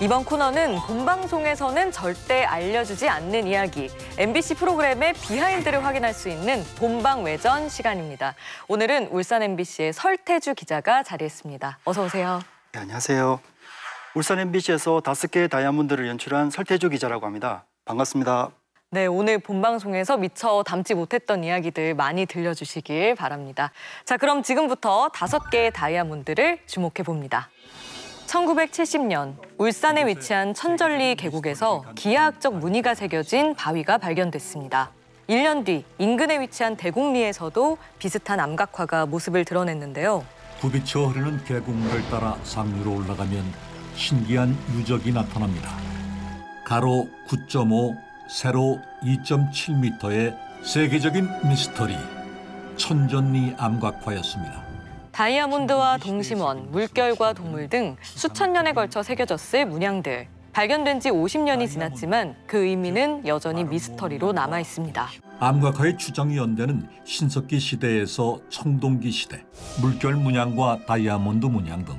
이번 코너는 본방송에서는 절대 알려주지 않는 이야기, MBC 프로그램의 비하인드를 확인할 수 있는 본방외전 시간입니다. 오늘은 울산 MBC의 설태주 기자가 자리했습니다. 어서 오세요. 네, 안녕하세요. 울산 MBC에서 5개의 다이아몬드를 연출한 설태주 기자라고 합니다. 반갑습니다. 네, 오늘 본방송에서 미처 담지 못했던 이야기들 많이 들려주시길 바랍니다. 자, 그럼 지금부터 5개의 다이아몬드를 주목해봅니다. 1970년 울산에 위치한 천전리 계곡에서 기하학적 무늬가 새겨진 바위가 발견됐습니다. 1년 뒤 인근에 위치한 대곡리에서도 비슷한 암각화가 모습을 드러냈는데요. 굽이쳐 흐르는 계곡물을 따라 상류로 올라가면 신기한 유적이 나타납니다. 가로 9.5, 세로 2.7m의 세계적인 미스터리, 천전리 암각화였습니다. 다이아몬드와 동심원, 물결과 동물 등 수천 년에 걸쳐 새겨졌을 문양들. 발견된 지 50년이 지났지만 그 의미는 여전히 미스터리로 남아 있습니다. 암각화의 추정이 연대는 신석기 시대에서 청동기 시대, 물결 문양과 다이아몬드 문양 등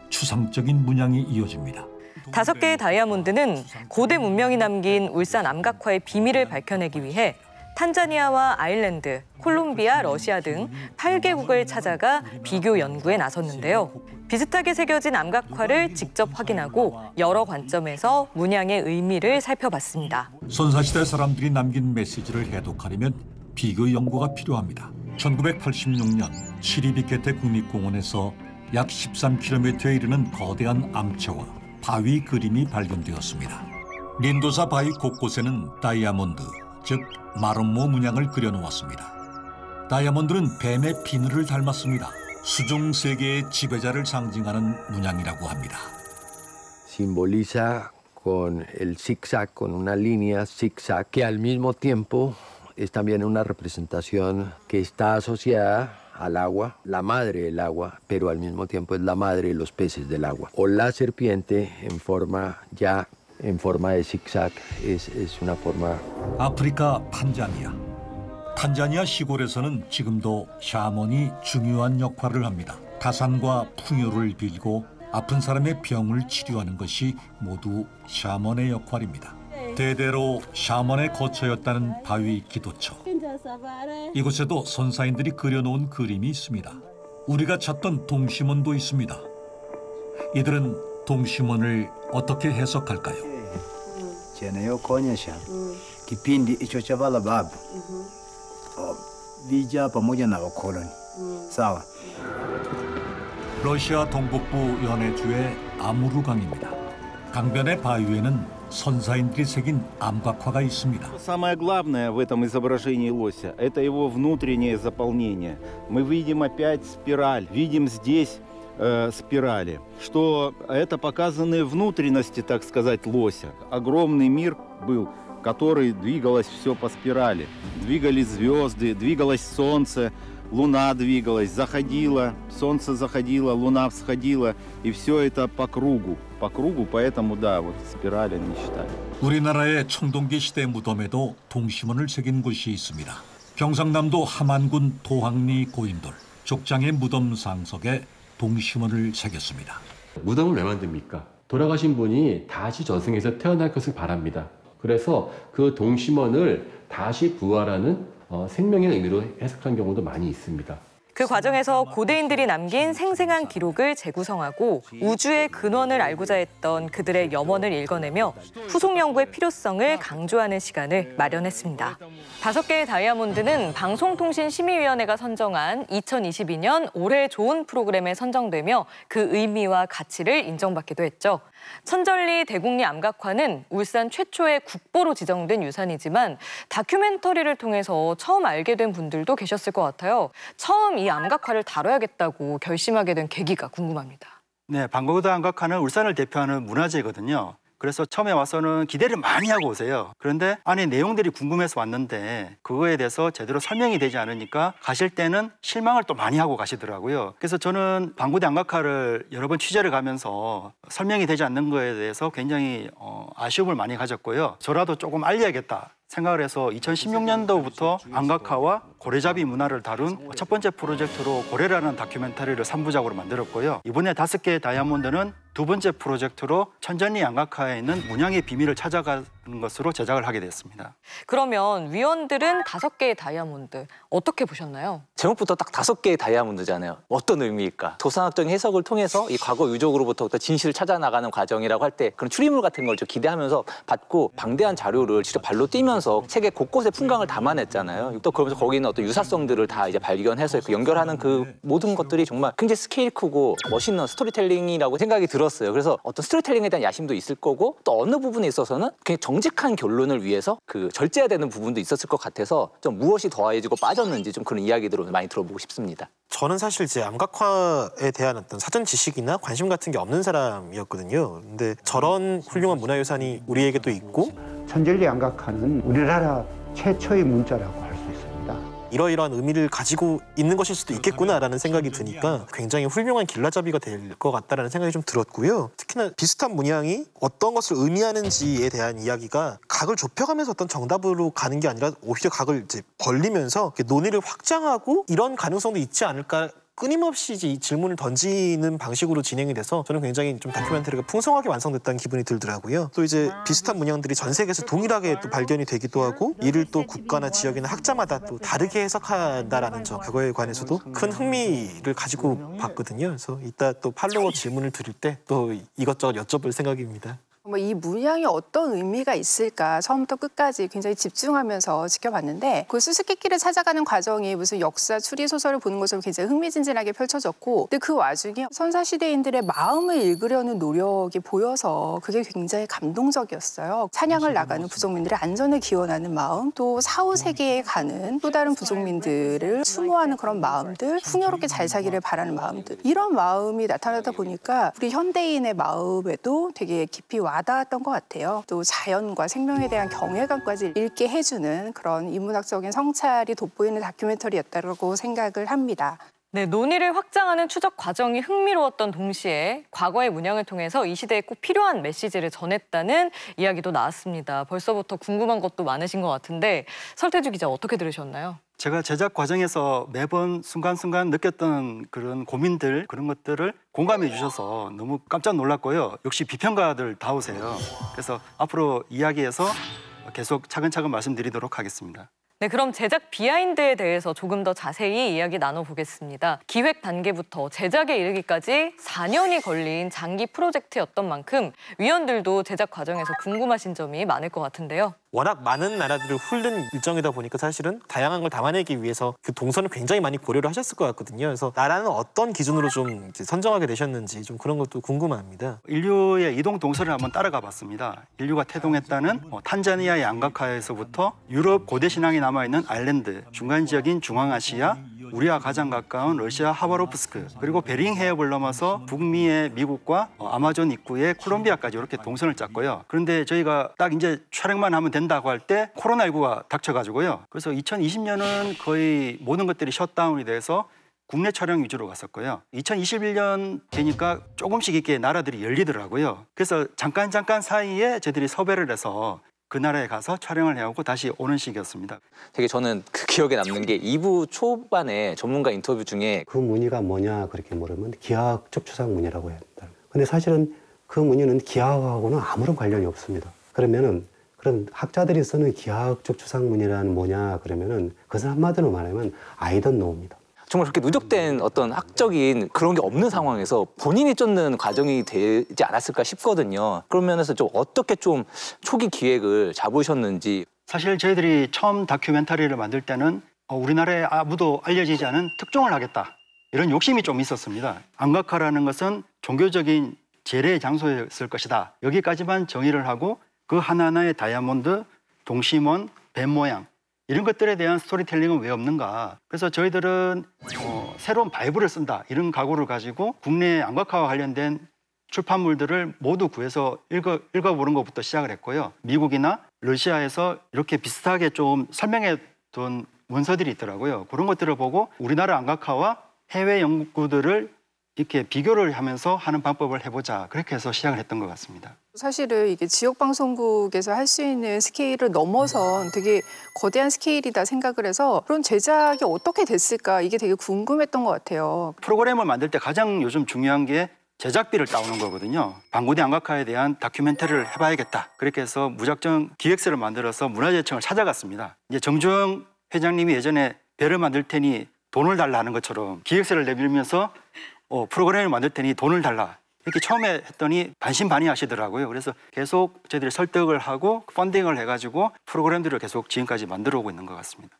추상적인 문양이 이어집니다. 5개의 다이아몬드는 고대 문명이 남긴 울산 암각화의 비밀을 밝혀내기 위해 탄자니아와 아일랜드, 콜롬비아, 러시아 등 8개국을 찾아가 비교 연구에 나섰는데요. 비슷하게 새겨진 암각화를 직접 확인하고 여러 관점에서 문양의 의미를 살펴봤습니다. 선사시대 사람들이 남긴 메시지를 해독하려면 비교 연구가 필요합니다. 1986년 시리비케테 국립공원에서 약 13km에 이르는 거대한 암체와 바위 그림이 발견되었습니다. 린도사 바위 곳곳에는 다이아몬드, 즉 마름모 문양을 그려놓았습니다. 다이아몬드는 뱀의 비늘을 닮았습니다. 수중 세계의 지배자를 상징하는 문양이라고 합니다. Simboliza con el zigzag, con una línea zigzag, que al mismo tiempo es también una representación que está asociada al agua, la madre del agua, pero al mismo tiempo es la madre de los peces del agua. O la serpiente en forma de zigzag es una forma. 아프리카 탄자니아. 탄자니아 시골에서는 지금도 샤먼이 중요한 역할을 합니다. 가산과 풍요를 빌고 아픈 사람의 병을 치료하는 것이 모두 샤먼의 역할입니다. 대대로 샤먼의 거처였다는 바위 기도처. 이곳에도 선사인들이 그려놓은 그림이 있습니다. 우리가 찾던 동심원도 있습니다. 이들은 동심원을 어떻게 해석할까요? Kipindi hicho cha babu vija pamoja na wakoloni. Sawa. 러시아 동북부 연해주의 아무르강입니다. 강변의 바위에는 선사인들이 새긴 암각화가 있습니다. Самое главное в этом изображении лося – это его внутреннее заполнение. Мы видим опять спираль, видим здесь спирали, что это показаны внутренности, так сказать, лося. Огромный мир был, который двигалось все по спирали. Двигались звезды, двигалось солнце, луна двигалась, заходила, солнце заходило, луна всходила, и все это по кругу, поэтому, да, вот спираль они считали. 우리나라의 청동기 시대 무덤에도 동심원을 새긴 곳이 있습니다. 경상남도 함안군 도항리 고인돌, 족장의 무덤 상석에 동심원을 새겼습니다. 무덤을 왜 만듭니까? 돌아가신 분이 다시 저승에서 태어날 것을 바랍니다. 그래서 그 동심원을 다시 부활하는 생명의 의미로 해석한 경우도 많이 있습니다. 그 과정에서 고대인들이 남긴 생생한 기록을 재구성하고 우주의 근원을 알고자 했던 그들의 염원을 읽어내며 후속 연구의 필요성을 강조하는 시간을 마련했습니다. 5개의 다이아몬드는 방송통신심의위원회가 선정한 2022년 올해 좋은 프로그램에 선정되며 그 의미와 가치를 인정받기도 했죠. 천전리 대곡리 암각화는 울산 최초의 국보로 지정된 유산이지만 다큐멘터리를 통해서 처음 알게 된 분들도 계셨을 것 같아요. 처음 이 암각화를 다뤄야겠다고 결심하게 된 계기가 궁금합니다. 네, 방고도 암각화는 울산을 대표하는 문화재거든요. 그래서 처음에 와서는 기대를 많이 하고 오세요. 그런데 안에 내용들이 궁금해서 왔는데 그거에 대해서 제대로 설명이 되지 않으니까 가실 때는 실망을 또 많이 하고 가시더라고요. 그래서 저는 방고대 암각화를 여러 번 취재를 가면서 설명이 되지 않는 거에 대해서 굉장히 아쉬움을 많이 가졌고요. 저라도 조금 알려야겠다 생각을 해서 2016년도부터 암각화와 고래잡이 문화를 다룬 첫 번째 프로젝트로 고래라는 다큐멘터리를 3부작으로 만들었고요. 이번에 5개의 다이아몬드는 두 번째 프로젝트로 천전리 양각화에 있는 문양의 비밀을 찾아가는 것으로 제작을 하게 됐습니다. 그러면 위원들은 5개의 다이아몬드 어떻게 보셨나요? 제목부터 딱 5개의 다이아몬드잖아요. 어떤 의미일까? 도상학적인 해석을 통해서 이 과거 유적으로부터 진실을 찾아나가는 과정이라고 할 때 그런 추리물 같은 걸 좀 기대하면서 받고 방대한 자료를 직접 발로 뛰면서 세계 곳곳의 풍광을 담아냈잖아요. 또 그러면서 거기 있는 어떤 유사성들을 다 이제 발견해서 그 연결하는 그 모든 것들이 정말 굉장히 스케일 크고 멋있는 스토리텔링이라고 생각이 들었어요. 그래서 어떤 스토리텔링에 대한 야심도 있을 거고 또 어느 부분에 있어서는 굉장히 정직한 결론을 위해서 그 절제해야 되는 부분도 있었을 것 같아서 좀 무엇이 더해지고 빠졌는지 좀 그런 이야기들을 많이 들어보고 싶습니다. 저는 사실 이제 암각화에 대한 어떤 사전 지식이나 관심 같은 게 없는 사람이었거든요. 근데 저런 훌륭한 문화유산이 우리에게도 있고 천전리 양각화는 우리나라 최초의 문자라고 할 수 있습니다. 이러이러한 의미를 가지고 있는 것일 수도 있겠구나라는 생각이 드니까 굉장히 훌륭한 길라잡이가 될 것 같다라는 생각이 좀 들었고요. 특히나 비슷한 문양이 어떤 것을 의미하는지에 대한 이야기가 각을 좁혀가면서 어떤 정답으로 가는 게 아니라 오히려 각을 이제 벌리면서 논의를 확장하고 이런 가능성도 있지 않을까. 끊임없이 이 질문을 던지는 방식으로 진행이 돼서 저는 굉장히 좀 다큐멘터리가 풍성하게 완성됐다는 기분이 들더라고요. 또 이제 비슷한 문양들이 전 세계에서 동일하게 또 발견이 되기도 하고 이를 또 국가나 지역이나 학자마다 또 다르게 해석한다라는 점 그거에 관해서도 큰 흥미를 가지고 봤거든요. 그래서 이따 또 팔로워 질문을 드릴 때 또 이것저것 여쭤볼 생각입니다. 이 문양이 어떤 의미가 있을까 처음부터 끝까지 굉장히 집중하면서 지켜봤는데 그 수수께끼를 찾아가는 과정이 무슨 역사 추리 소설을 보는 것처럼 굉장히 흥미진진하게 펼쳐졌고 근데 그 와중에 선사시대인들의 마음을 읽으려는 노력이 보여서 그게 굉장히 감동적이었어요. 찬양을 나가는 부족민들의 안전을 기원하는 마음 또 사후 세계에 가는 또 다른 부족민들을 추모하는 그런 마음들 풍요롭게 잘 살기를 바라는 마음들 이런 마음이 나타나다 보니까 우리 현대인의 마음에도 되게 깊이 와닿았던 것 같아요. 또 자연과 생명에 대한 경외감까지 읽게 해주는 그런 인문학적인 성찰이 돋보이는 다큐멘터리였다고 생각을 합니다. 네, 논의를 확장하는 추적 과정이 흥미로웠던 동시에 과거의 문양을 통해서 이 시대에 꼭 필요한 메시지를 전했다는 이야기도 나왔습니다. 벌써부터 궁금한 것도 많으신 것 같은데 설태주 기자 어떻게 들으셨나요? 제가 제작 과정에서 매번 순간순간 느꼈던 그런 고민들 그런 것들을 공감해 주셔서 너무 깜짝 놀랐고요. 역시 비평가들다우세요. 그래서 앞으로 이야기해서 계속 차근차근 말씀드리도록 하겠습니다. 네, 그럼 제작 비하인드에 대해서 조금 더 자세히 이야기 나눠보겠습니다. 기획 단계부터 제작에 이르기까지 4년이 걸린 장기 프로젝트였던 만큼 위원들도 제작 과정에서 궁금하신 점이 많을 것 같은데요. 워낙 많은 나라들을 훑는 일정이다 보니까 사실은 다양한 걸 담아내기 위해서 그 동선을 굉장히 많이 고려를 하셨을 것 같거든요. 그래서 나라는 어떤 기준으로 좀 이제 선정하게 되셨는지 좀 그런 것도 궁금합니다. 인류의 이동 동선을 한번 따라가 봤습니다. 인류가 태동했다는 탄자니아 양각화에서부터 유럽 고대 신앙이 남아있는 아일랜드, 중간 지역인 중앙아시아, 우리와 가장 가까운 러시아 하바로프스크, 그리고 베링 해협을 넘어서 북미의 미국과 아마존 입구의 콜롬비아까지 이렇게 동선을 짰고요. 그런데 저희가 딱 이제 촬영만 하면 된다고 할 때 코로나19가 닥쳐가지고요. 그래서 2020년은 거의 모든 것들이 셧다운이 돼서 국내 촬영 위주로 갔었고요. 2021년 되니까 조금씩 이렇게 나라들이 열리더라고요. 그래서 잠깐 사이에 저희들이 섭외를 해서 그 나라에 가서 촬영을 해오고 다시 오는 시기였습니다. 되게 저는 그 기억에 남는 게 2부 초반에 전문가 인터뷰 중에 그 무늬가 뭐냐 그렇게 물으면 기하학적 추상 무늬라고 합니다. 근데 사실은 그 무늬는 기하학하고는 아무런 관련이 없습니다. 그럼 학자들이 쓰는 기하학적 추상 무늬라는 뭐냐 그러면은 그것은 한마디로 말하면 I don't know입니다. 정말 그렇게 누적된 어떤 학적인 그런 게 없는 상황에서 본인이 쫓는 과정이 되지 않았을까 싶거든요. 그런 면에서 좀 어떻게 좀 초기 기획을 잡으셨는지. 사실 저희들이 처음 다큐멘터리를 만들 때는 우리나라에 아무도 알려지지 않은 특종을 하겠다. 이런 욕심이 좀 있었습니다. 암각화라는 것은 종교적인 제례의 장소였을 것이다. 여기까지만 정의를 하고 그 하나하나의 다이아몬드, 동심원, 뱀 모양 이런 것들에 대한 스토리텔링은 왜 없는가. 그래서 저희들은 새로운 바이블을 쓴다 이런 각오를 가지고 국내 암각화와 관련된 출판물들을 모두 구해서 읽어보는 것부터 시작을 했고요. 미국이나 러시아에서 이렇게 비슷하게 좀 설명해둔 문서들이 있더라고요. 그런 것들을 보고 우리나라 암각화와 해외 연구들을 이렇게 비교를 하면서 하는 방법을 해보자. 그렇게 해서 시작을 했던 것 같습니다. 사실은 이게 지역 방송국에서 할 수 있는 스케일을 넘어선 되게 거대한 스케일이다 생각을 해서 그런 제작이 어떻게 됐을까 이게 되게 궁금했던 것 같아요. 프로그램을 만들 때 가장 요즘 중요한 게 제작비를 따오는 거거든요. 방구대 안각화에 대한 다큐멘터리를 해봐야겠다. 그렇게 해서 무작정 기획서를 만들어서 문화재청을 찾아갔습니다. 이제 정주영 회장님이 예전에 배를 만들 테니 돈을 달라 하는 것처럼 기획서를 내밀면서 프로그램을 만들 테니 돈을 달라. 이렇게 처음에 했더니 반신반의하시더라고요. 그래서 계속 저희들이 설득을 하고 펀딩을 해가지고 프로그램들을 계속 지금까지 만들어 오고 있는 것 같습니다.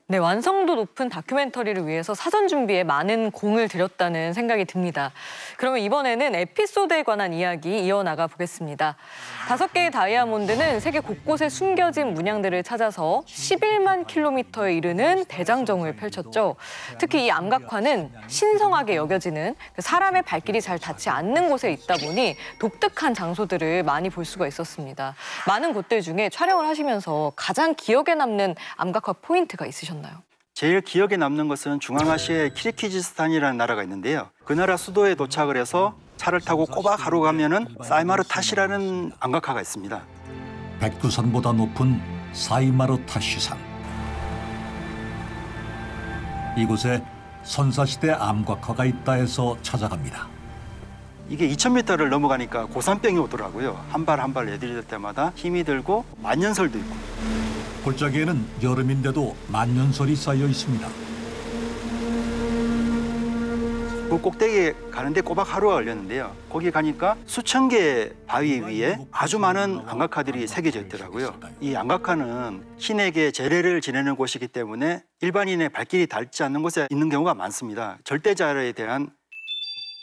네, 완성도 높은 다큐멘터리를 위해서 사전 준비에 많은 공을 들였다는 생각이 듭니다. 그러면 이번에는 에피소드에 관한 이야기 이어나가 보겠습니다. 5개의 다이아몬드는 세계 곳곳에 숨겨진 문양들을 찾아서 11만 킬로미터에 이르는 대장정을 펼쳤죠. 특히 이 암각화는 신성하게 여겨지는 사람의 발길이 잘 닿지 않는 곳에 있다 보니 독특한 장소들을 많이 볼 수가 있었습니다. 많은 곳들 중에 촬영을 하시면서 가장 기억에 남는 암각화 포인트가 있으셨나요? 제일 기억에 남는 것은 중앙아시아의 키르기즈스탄이라는 나라가 있는데요. 그 나라 수도에 도착을 해서 차를 타고 꼬박 하루 가면은 사이마르타시라는 암각화가 있습니다. 백두산보다 높은 사이마르타시산. 이곳에 선사시대 암각화가 있다 해서 찾아갑니다. 이게 2000m를 넘어가니까 고산병이 오더라고요. 한 발 한 발 내디딜 때마다 힘이 들고 만년설도 있고. 골짜기에는 여름인데도 만년설이 쌓여 있습니다. 그 꼭대기에 가는데 꼬박 하루가 걸렸는데요. 거기 가니까 수천 개의 바위 위에 아주 많은 암각화들이 새겨져 있더라고요. 이 암각화는 신에게 제례를 지내는 곳이기 때문에 일반인의 발길이 닿지 않는 곳에 있는 경우가 많습니다. 절대자에 대한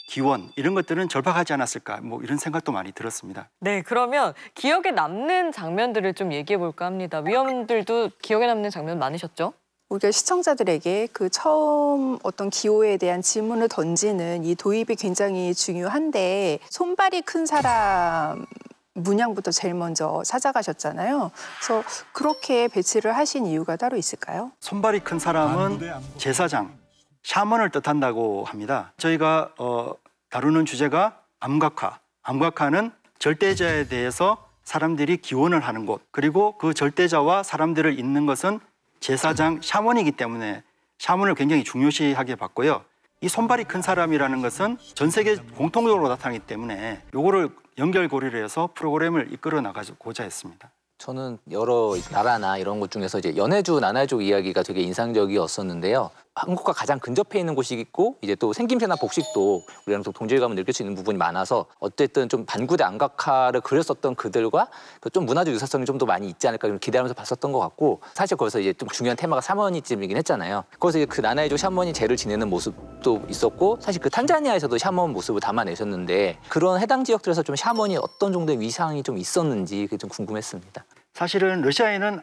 기원 이런 것들은 절박하지 않았을까 뭐 이런 생각도 많이 들었습니다. 네, 그러면 기억에 남는 장면들을 좀 얘기해 볼까 합니다. 위원들도 기억에 남는 장면 많으셨죠? 우리가 시청자들에게 그 처음 어떤 기호에 대한 질문을 던지는 이 도입이 굉장히 중요한데 손발이 큰 사람 문양부터 제일 먼저 찾아가셨잖아요. 그래서 그렇게 배치를 하신 이유가 따로 있을까요? 손발이 큰 사람은 제사장, 샤먼을 뜻한다고 합니다. 저희가 다루는 주제가 암각화. 암각화는 절대자에 대해서 사람들이 기원을 하는 곳, 그리고 그 절대자와 사람들을 잇는 것은 제사장, 샤먼이기 때문에 샤먼을 굉장히 중요시하게 봤고요. 이 손발이 큰 사람이라는 것은 전 세계 공통적으로 나타나기 때문에 요거를 연결고리를 해서 프로그램을 이끌어 나가고자 했습니다. 저는 여러 나라나 이런 곳 중에서 이제 연해주, 난해족 이야기가 되게 인상적이었었는데요. 한국과 가장 근접해 있는 곳이 있고 이제 또 생김새나 복식도 우리랑 또 동질감을 느낄 수 있는 부분이 많아서 어쨌든 좀 반구대 암각화를 그렸었던 그들과 좀 문화적 유사성이 좀 더 많이 있지 않을까 기대하면서 봤었던 것 같고 사실 거기서 이제 좀 중요한 테마가 샤머니즘이긴 했잖아요. 거기서 이제 그 나나해족 샤머니 제를 지내는 모습도 있었고 사실 그 탄자니아에서도 샤먼 모습을 담아내셨는데 그런 해당 지역들에서 좀 샤머니 어떤 정도의 위상이 좀 있었는지 그게 좀 궁금했습니다. 사실은 러시아에는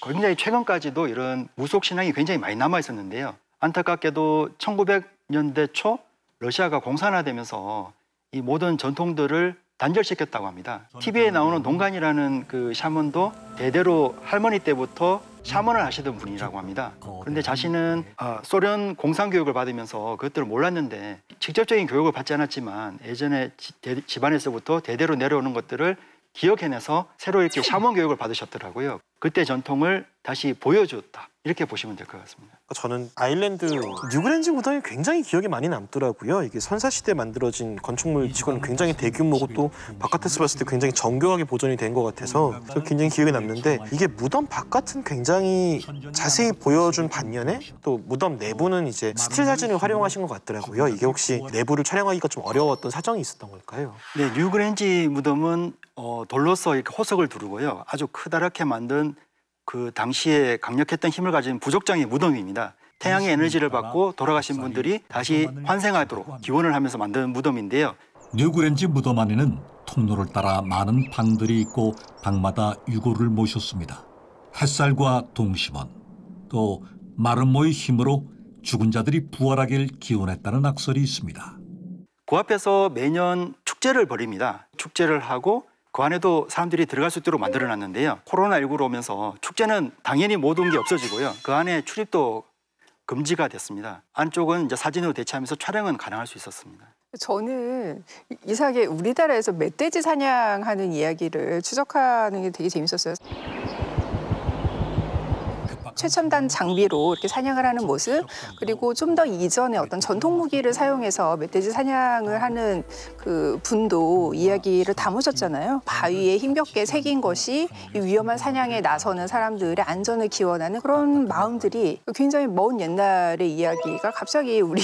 굉장히 최근까지도 이런 무속 신앙이 굉장히 많이 남아 있었는데요. 안타깝게도 1900년대 초 러시아가 공산화되면서 이 모든 전통들을 단절시켰다고 합니다. TV에 나오는 동간이라는 그 샤먼도 대대로 할머니 때부터 샤먼을 하시던 분이라고 합니다. 그런데 자신은 소련 공산교육을 받으면서 그것들을 몰랐는데 직접적인 교육을 받지 않았지만 예전에 집안에서부터 대대로 내려오는 것들을 기억해내서 새로 이렇게 샤먼 교육을 받으셨더라고요. 그때 전통을 다시 보여줬다. 이렇게 보시면 될 것 같습니다. 저는 아일랜드 뉴그랜지 무덤이 굉장히 기억에 많이 남더라고요. 이게 선사시대에 만들어진 건축물 치고는 굉장히 대규모고 또 바깥에서 봤을 때 굉장히 정교하게 보존이 된 것 같아서 굉장히 기억에 남는데 이게 무덤 바깥은 굉장히 자세히 보여준 반면에 또 무덤 내부는 이제 스틸 사진을 활용하신 것 같더라고요. 이게 혹시 내부를 촬영하기가 좀 어려웠던 사정이 있었던 걸까요? 네, 뉴그랜지 무덤은 돌로서 이렇게 호석을 두르고요. 아주 크다랗게 만든 그 당시에 강력했던 힘을 가진 부족장의 무덤입니다. 태양의 에너지를 받고 돌아가신 분들이 다시 환생하도록 기원을 하면서 만든 무덤인데요. 뉴그랜지 무덤 안에는 통로를 따라 많은 방들이 있고 방마다 유골을 모셨습니다. 햇살과 동심원, 또 마름모의 힘으로 죽은 자들이 부활하길 기원했다는 악설이 있습니다. 그 앞에서 매년 축제를 벌입니다. 축제를 하고 그 안에도 사람들이 들어갈 수 있도록 만들어놨는데요. 코로나19로 오면서 축제는 당연히 모든 게 없어지고요. 그 안에 출입도 금지가 됐습니다. 안쪽은 이제 사진으로 대체하면서 촬영은 가능할 수 있었습니다. 저는 이상하게 우리나라에서 멧돼지 사냥하는 이야기를 추적하는 게 되게 재밌었어요. 최첨단 장비로 이렇게 사냥을 하는 모습, 그리고 좀 더 이전에 어떤 전통 무기를 사용해서 멧돼지 사냥을 하는 그 분도 이야기를 담으셨잖아요. 바위에 힘겹게 새긴 것이 이 위험한 사냥에 나서는 사람들의 안전을 기원하는 그런 마음들이 굉장히 먼 옛날의 이야기가 갑자기 우리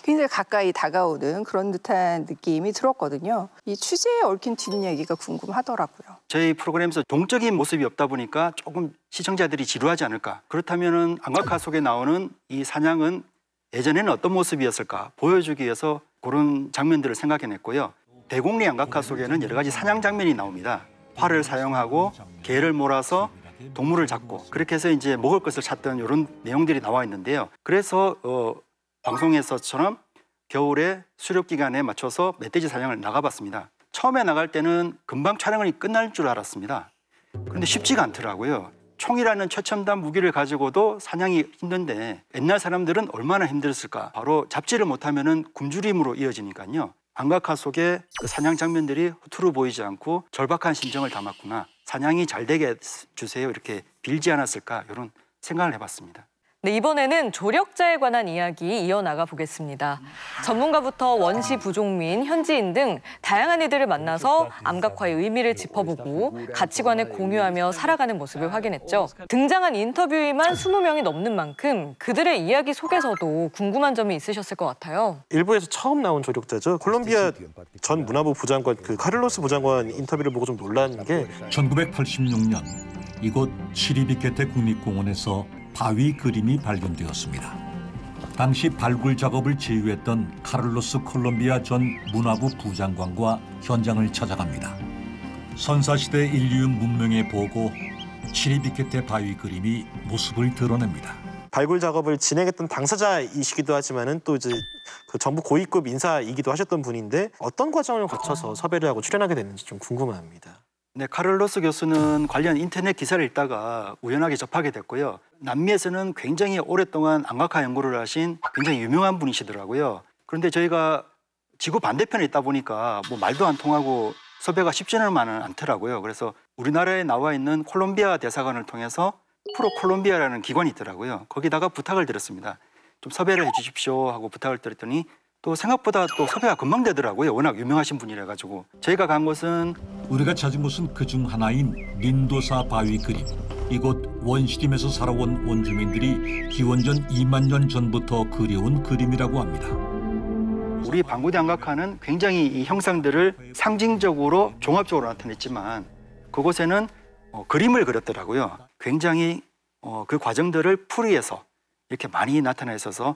굉장히 가까이 다가오는 그런 듯한 느낌이 들었거든요. 이 취재에 얽힌 뒷이야기가 궁금하더라고요. 저희 프로그램에서 동적인 모습이 없다 보니까 조금 시청자들이 지루하지 않을까. 그렇다면은 안각화 속에 나오는 이 사냥은 예전에는 어떤 모습이었을까 보여주기 위해서 그런 장면들을 생각해냈고요. 대곡리 안각화 속에는 여러 가지 사냥 장면이 나옵니다. 활을 사용하고 개를 몰아서 동물을 잡고 그렇게 해서 이제 먹을 것을 찾던 이런 내용들이 나와 있는데요. 그래서 방송에서처럼 겨울에 수렵 기간에 맞춰서 멧돼지 사냥을 나가봤습니다. 처음에 나갈 때는 금방 촬영이 끝날 줄 알았습니다. 그런데 쉽지가 않더라고요. 총이라는 최첨단 무기를 가지고도 사냥이 힘든데 옛날 사람들은 얼마나 힘들었을까. 바로 잡지를 못하면 굶주림으로 이어지니까요. 안각화 속에 그 사냥 장면들이 허투루 보이지 않고 절박한 심정을 담았구나. 사냥이 잘 되게 주세요. 이렇게 빌지 않았을까. 이런 생각을 해봤습니다. 네, 이번에는 조력자에 관한 이야기 이어나가 보겠습니다. 전문가부터 원시 부족민, 현지인 등 다양한 이들을 만나서 암각화의 의미를 짚어보고 가치관을 공유하며 살아가는 모습을 확인했죠. 등장한 인터뷰에만 20명이 넘는 만큼 그들의 이야기 속에서도 궁금한 점이 있으셨을 것 같아요. 일부에서 처음 나온 조력자죠. 콜롬비아 전 문화부 부장관 그 카를로스 부장관 인터뷰를 보고 좀 놀란 게 1986년 이곳 시리비케테 국립공원에서 바위 그림이 발견되었습니다. 당시 발굴 작업을 지휘했던 카를로스 콜롬비아 전 문화부 부장관과 현장을 찾아갑니다. 선사시대 인류 문명의 보고 시리비케테 바위 그림이 모습을 드러냅니다. 발굴 작업을 진행했던 당사자이시기도 하지만은 또 이제 그 정부 고위급 인사이기도 하셨던 분인데 어떤 과정을 거쳐서 섭외를 하고 출연하게 됐는지 좀 궁금합니다. 네, 카를로스 교수는 관련 인터넷 기사를 읽다가 우연하게 접하게 됐고요. 남미에서는 굉장히 오랫동안 안각화 연구를 하신 굉장히 유명한 분이시더라고요. 그런데 저희가 지구 반대편에 있다 보니까 뭐 말도 안 통하고 섭외가 쉽지는 않더라고요. 그래서 우리나라에 나와 있는 콜롬비아 대사관을 통해서 프로콜롬비아라는 기관이 있더라고요. 거기다가 부탁을 드렸습니다. 좀 섭외를 해주십시오 하고 부탁을 드렸더니 또 생각보다 또 섭외가 금방 되더라고요. 워낙 유명하신 분이라 가지고. 저희가 간 곳은 우리가 찾은 곳은 그중 하나인 린도사 바위 그림. 이곳 원시림에서 살아온 원주민들이 기원전 2만 년 전부터 그려온 그림이라고 합니다. 우리 방구대 안각화는 굉장히 이 형상들을 상징적으로 종합적으로 나타냈지만 그곳에는 그림을 그렸더라고요. 굉장히 그 과정들을 풀이해서 이렇게 많이 나타나 있어서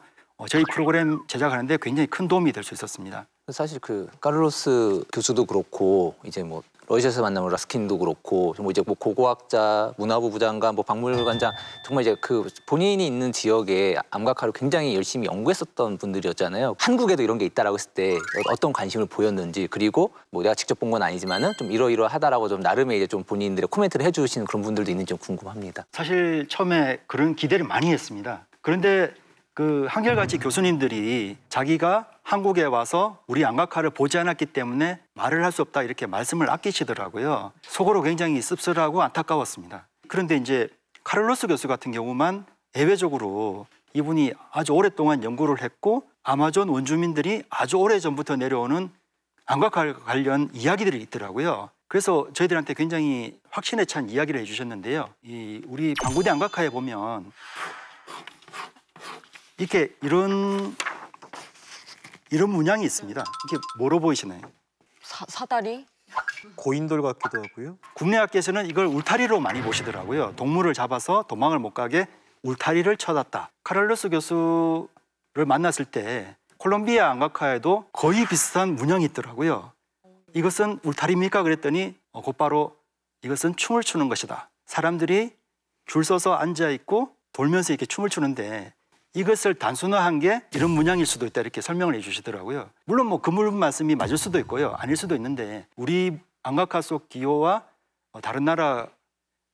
저희 프로그램 제작하는데 굉장히 큰 도움이 될 수 있었습니다. 사실 그 카를로스 교수도 그렇고 이제 뭐 러시아에서 만난 라스킨도 그렇고 뭐 이제 뭐 고고학자, 문화부 부장관, 뭐 박물관장 정말 이제 그 본인이 있는 지역에 암각화를 굉장히 열심히 연구했었던 분들이었잖아요. 한국에도 이런 게 있다라고 했을 때 어떤 관심을 보였는지 그리고 뭐 내가 직접 본 건 아니지만은 좀 이러이러하다라고 좀 나름의 이제 좀 본인들의 코멘트를 해주시는 그런 분들도 있는지 좀 궁금합니다. 사실 처음에 그런 기대를 많이 했습니다. 그런데 그 한결같이 교수님들이 자기가 한국에 와서 우리 안각화를 보지 않았기 때문에 말을 할 수 없다 이렇게 말씀을 아끼시더라고요. 속으로 굉장히 씁쓸하고 안타까웠습니다. 그런데 이제 카를로스 교수 같은 경우만 예외적으로 이분이 아주 오랫동안 연구를 했고 아마존 원주민들이 아주 오래전부터 내려오는 안각화 관련 이야기들이 있더라고요. 그래서 저희들한테 굉장히 확신에 찬 이야기를 해주셨는데요. 우리 방구대 안각화에 보면 이렇게 이런 문양이 있습니다. 이게 뭐로 보이시나요? 사다리? 고인돌 같기도 하고요. 국내학계에서는 이걸 울타리로 많이 보시더라고요. 동물을 잡아서 도망을 못 가게 울타리를 쳐놨다. 카를로스 교수를 만났을 때 콜롬비아 안각화에도 거의 비슷한 문양이 있더라고요. 이것은 울타리입니까? 그랬더니 곧바로 이것은 춤을 추는 것이다. 사람들이 줄 서서 앉아있고 돌면서 이렇게 춤을 추는데 이것을 단순화한 게 이런 문양일 수도 있다 이렇게 설명을 해주시더라고요. 물론 뭐 그 말씀이 맞을 수도 있고요. 아닐 수도 있는데 우리 안각화 속 기호와 다른 나라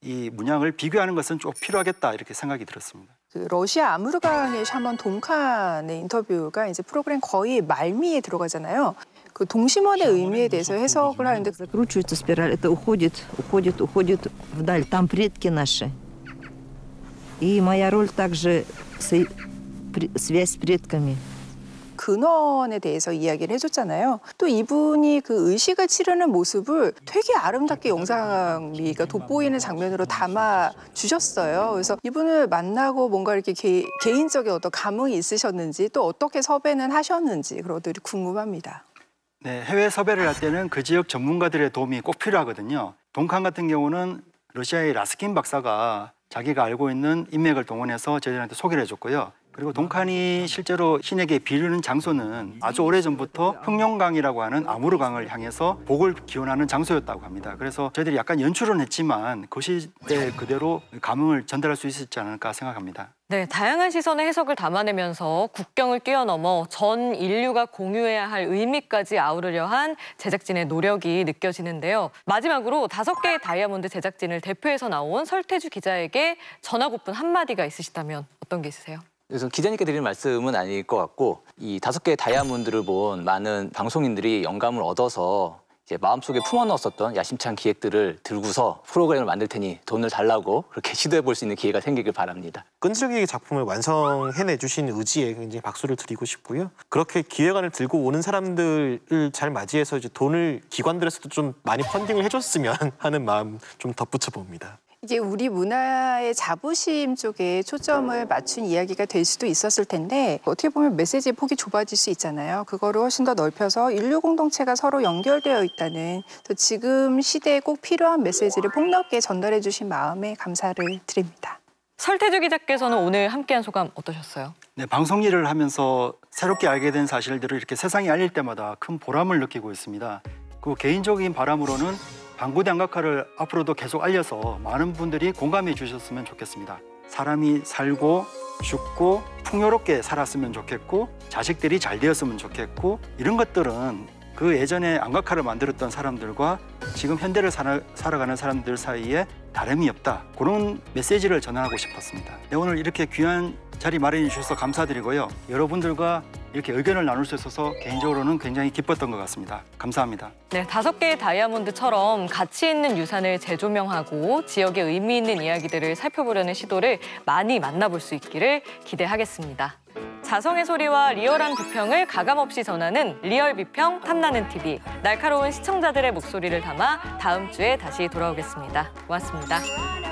이 문양을 비교하는 것은 좀 필요하겠다 이렇게 생각이 들었습니다. 그 러시아 아무르강의 샤먼 동칸의 인터뷰가 이제 프로그램 거의 말미에 들어가잖아요. 그 동심원의 의미에 대해서 해석을 하는데 Закручивается спираль, это уходит вдаль, там предки наши. И моя роль также связь с предками. 근원에 대해서 이야기를 해줬잖아요. 또 이분이 그 의식을 치르는 모습을 되게 아름답게 영상미가 돋보이는 장면으로 담아 주셨어요. 그래서 이분을 만나고 뭔가 이렇게 개인적인 어떤 감흥이 있으셨는지 또 어떻게 섭외는 하셨는지 그런 것들이 궁금합니다. 네, 해외 섭외를 할 때는 그 지역 전문가들의 도움이 꼭 필요하거든요. 동칸 같은 경우는 러시아의 라스킨 박사가 자기가 알고 있는 인맥을 동원해서 저희들한테 소개를 해줬고요. 그리고 동칸이 실제로 신에게 비르는 장소는 아주 오래전부터 평룡강이라고 하는 아무르강을 향해서 복을 기원하는 장소였다고 합니다. 그래서 저희들이 약간 연출은 했지만 그 시대 그대로 감흥을 전달할 수 있었지 않을까 생각합니다. 네, 다양한 시선의 해석을 담아내면서 국경을 뛰어넘어 전 인류가 공유해야 할 의미까지 아우르려 한 제작진의 노력이 느껴지는데요. 마지막으로 5개의 다이아몬드 제작진을 대표해서 나온 설태주 기자에게 전하고픈 한마디가 있으시다면 어떤 게 있으세요? 그래서 기자님께 드리는 말씀은 아닐 것 같고 이 5개의 다이아몬드를 본 많은 방송인들이 영감을 얻어서 이제 마음속에 품어넣었었던 야심찬 기획들을 들고서 프로그램을 만들 테니 돈을 달라고 그렇게 시도해볼 수 있는 기회가 생기길 바랍니다. 끈질기게 작품을 완성해내주신 의지에 굉장히 박수를 드리고 싶고요. 그렇게 기획안을 들고 오는 사람들을 잘 맞이해서 이제 돈을 기관들에서도 좀 많이 펀딩을 해줬으면 하는 마음 좀 덧붙여 봅니다. 이게 우리 문화의 자부심 쪽에 초점을 맞춘 이야기가 될 수도 있었을 텐데 어떻게 보면 메시지의 폭이 좁아질 수 있잖아요. 그거를 훨씬 더 넓혀서 인류 공동체가 서로 연결되어 있다는 또 지금 시대에 꼭 필요한 메시지를 폭넓게 전달해 주신 마음에 감사를 드립니다. 설태주 기자께서는 오늘 함께한 소감 어떠셨어요? 네, 방송 일을 하면서 새롭게 알게 된 사실들을 이렇게 세상에 알릴 때마다 큰 보람을 느끼고 있습니다. 그 개인적인 바람으로는 방구대 안각화를 앞으로도 계속 알려서 많은 분들이 공감해 주셨으면 좋겠습니다. 사람이 살고 죽고 풍요롭게 살았으면 좋겠고 자식들이 잘 되었으면 좋겠고 이런 것들은 그 예전에 안각화를 만들었던 사람들과 지금 현대를 살아가는 사람들 사이에 다름이 없다. 그런 메시지를 전하고 싶었습니다. 네, 오늘 이렇게 귀한 자리 마련해 주셔서 감사드리고요. 여러분들과 이렇게 의견을 나눌 수 있어서 개인적으로는 굉장히 기뻤던 것 같습니다. 감사합니다. 네, 5개의 다이아몬드처럼 가치 있는 유산을 재조명하고 지역에 의미 있는 이야기들을 살펴보려는 시도를 많이 만나볼 수 있기를 기대하겠습니다. 자성의 소리와 리얼한 비평을 가감없이 전하는 리얼 비평 탐나는 TV. 날카로운 시청자들의 목소리를 담아 다음 주에 다시 돌아오겠습니다. 고맙습니다.